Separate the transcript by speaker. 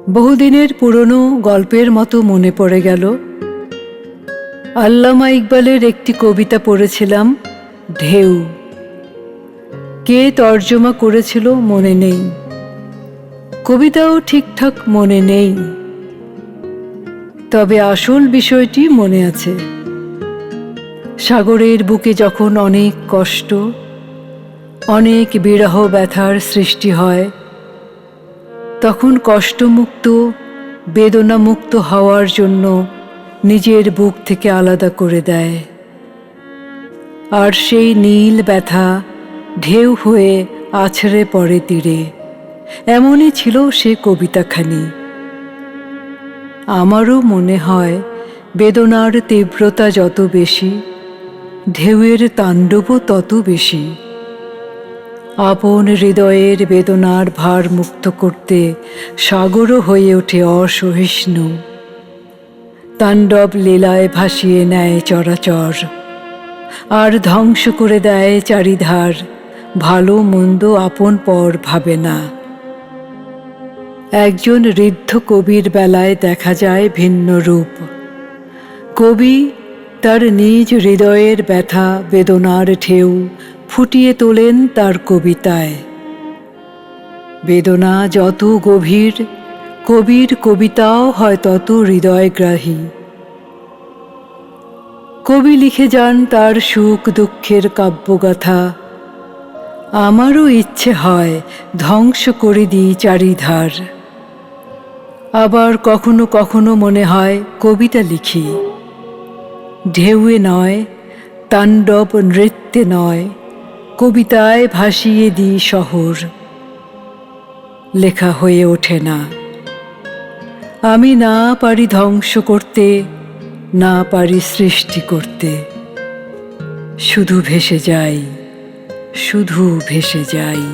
Speaker 1: বহুদিনের পুরনো গল্পের মতো মনে পড়ে গেল। আল্লামা ইকবালের একটি কবিতা পড়েছিলাম, ঢেউ। কে তর্জমা করেছিল মনে নেই, কবিতাও ঠিকঠাক মনে নেই, তবে আসল বিষয়টি মনে আছে। সাগরের বুকে যখন অনেক কষ্ট, অনেক বিরহ ব্যথার সৃষ্টি হয়, তখন কষ্টমুক্ত, বেদনামুক্ত হওয়ার জন্য নিজের বুক থেকে আলাদা করে দেয়। আর সেই নীল ব্যথা ঢেউ হয়ে আছড়ে পড়ে তীরে। এমনই ছিল সে কবিতাখানি। আমারও মনে হয়, বেদনার তীব্রতা যত বেশি, ঢেউয়ের তাণ্ডবও তত বেশি। আপন হৃদয়ের বেদনার ভার মুক্ত করতে সাগরও হয়ে ওঠে অসহিষ্ণু। তাণ্ডব লীলায় ভাসিয়ে নেয় চরাচর, আর ধ্বংস করে দেয় চারিধার। ভালো মন্দ আপন পর ভাবে না। একজন ঋদ্ধ কবির বেলায় দেখা যায় ভিন্ন রূপ। কবি তার নিজ হৃদয়ের ব্যথা বেদনার ঢেউ ফুটিয়ে তোলেন তার কবিতায়। বেদনা যত গভীর, কবির কবিতাও হয় তত হৃদয়গ্রাহী। কবি লিখে যান তার সুখ দুঃখের কাব্যগাথা। আমারও ইচ্ছে হয় ধ্বংস করে দিই চারিধার। আবার কখনো কখনো মনে হয় কবিতা লিখি, ঢেউয়ে নয়, তাণ্ডব নৃত্যে নয়, কবিতায় ভাসিয়ে দিই শহর। লেখা হয়ে ওঠে না। আমি না পারি ধ্বংস করতে, না পারি সৃষ্টি করতে। শুধু ভেসে যাই, শুধু ভেসে যাই।